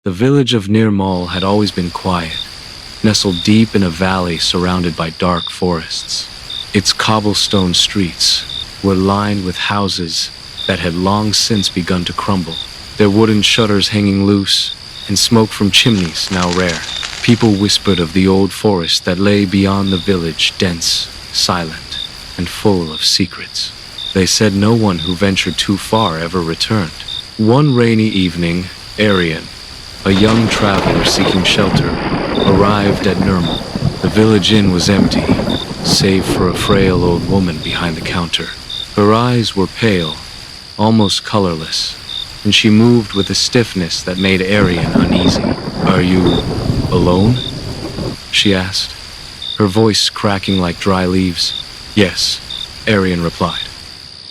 The village of Nirmal had always been quiet, nestled deep in a valley surrounded by dark forests. Its cobblestone streets were lined with houses that had long since begun to crumble, their wooden shutters hanging loose, and smoke from chimneys now rare. People whispered of the old forest that lay beyond the village, dense, silent, and full of secrets. They said no one who ventured too far ever returned. One rainy evening, Aryan, a young traveler seeking shelter, arrived at Nirmal. The village inn was empty, save for a frail old woman behind the counter. Her eyes were pale, almost colorless, and she moved with a stiffness that made Aryan uneasy. "Are you alone?" she asked, her voice cracking like dry leaves. "Yes," Aryan replied.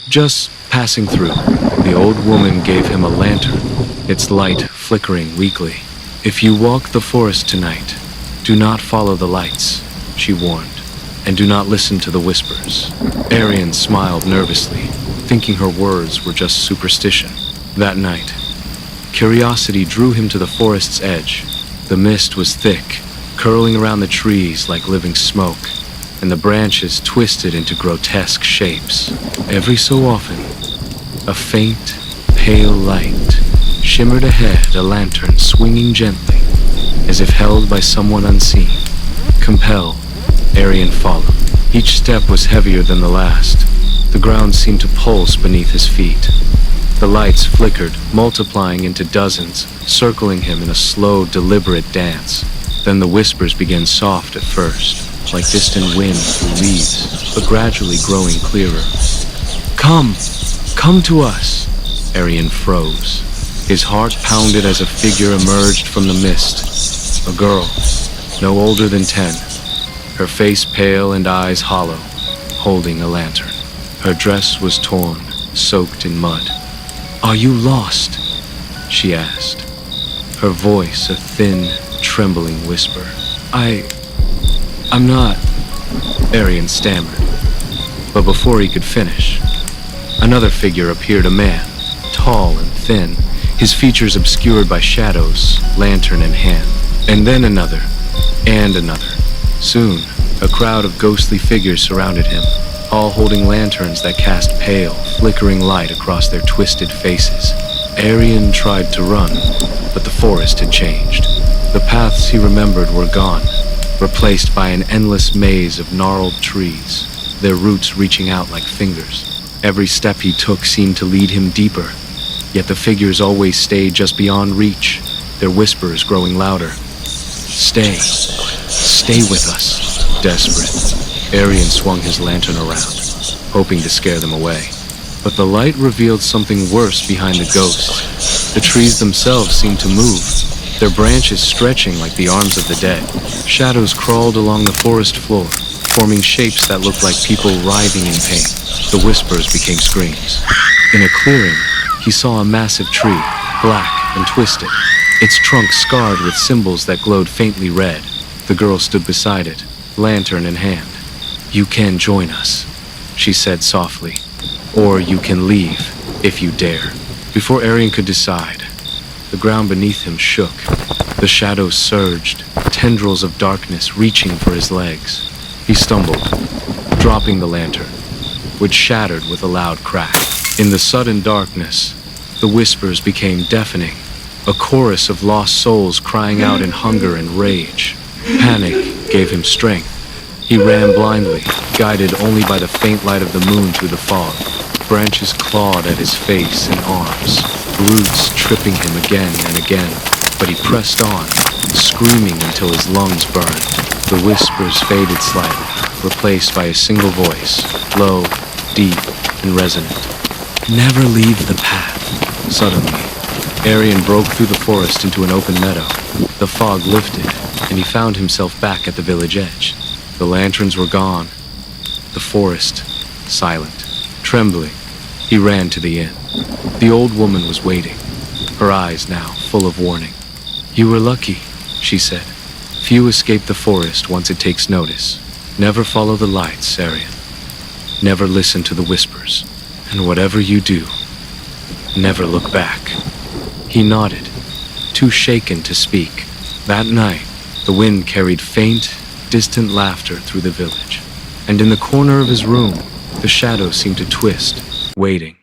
"Just passing through." The old woman gave him a lantern, its light flickering weakly. "If you walk the forest tonight, do not follow the lights," she warned, "and do not listen to the whispers." Aryan smiled nervously, thinking her words were just superstition. That night, curiosity drew him to the forest's edge. The mist was thick, curling around the trees like living smoke, and the branches twisted into grotesque shapes. Every so often, a faint, pale light shimmered ahead, a lantern swinging gently, as if held by someone unseen. Compelled, Aryan followed. Each step was heavier than the last. The ground seemed to pulse beneath his feet. The lights flickered, multiplying into dozens, circling him in a slow, deliberate dance. Then the whispers began soft at first, like distant wind through leaves, but gradually growing clearer. "Come! Come to us!" Aryan froze. His heart pounded as a figure emerged from the mist. A girl, no older than 10, her face pale and eyes hollow, holding a lantern. Her dress was torn, soaked in mud. "Are you lost?" she asked, her voice a thin, trembling whisper. I'm not," Aryan stammered. But before he could finish, another figure appeared, a man, tall and thin, his features obscured by shadows, lantern in hand. And then another, and another. Soon, a crowd of ghostly figures surrounded him, all holding lanterns that cast pale, flickering light across their twisted faces. Aryan tried to run, but the forest had changed. The paths he remembered were gone, replaced by an endless maze of gnarled trees, their roots reaching out like fingers. Every step he took seemed to lead him deeper, yet the figures always stayed just beyond reach, their whispers growing louder. Stay with us." Desperate, Aryan swung his lantern around, hoping to scare them away. But the light revealed something worse behind the ghosts. The trees themselves seemed to move, their branches stretching like the arms of the dead. Shadows crawled along the forest floor, forming shapes that looked like people writhing in pain. The whispers became screams. In a clearing, he saw a massive tree, black and twisted, its trunk scarred with symbols that glowed faintly red. The girl stood beside it, lantern in hand. "You can join us," she said softly, "or you can leave, if you dare." Before Aryan could decide, the ground beneath him shook. The shadows surged, tendrils of darkness reaching for his legs. He stumbled, dropping the lantern, which shattered with a loud crack. In the sudden darkness, the whispers became deafening, a chorus of lost souls crying out in hunger and rage. Panic gave him strength. He ran blindly, guided only by the faint light of the moon through the fog. Branches clawed at his face and arms, roots tripping him again and again, but he pressed on, screaming until his lungs burned. The whispers faded slightly, replaced by a single voice, low, deep, and resonant. "Never leave the path." Suddenly, Aryan broke through the forest into an open meadow. The fog lifted, and he found himself back at the village edge. The lanterns were gone, the forest silent. Trembling, he ran to the inn. The old woman was waiting, her eyes now full of warning. "You were lucky," she said. "Few escape the forest once it takes notice. Never follow the lights, Aryan. Never listen to the whispers. And whatever you do, never look back." He nodded, too shaken to speak. That night, the wind carried faint, distant laughter through the village, and in the corner of his room, the shadows seemed to twist, waiting.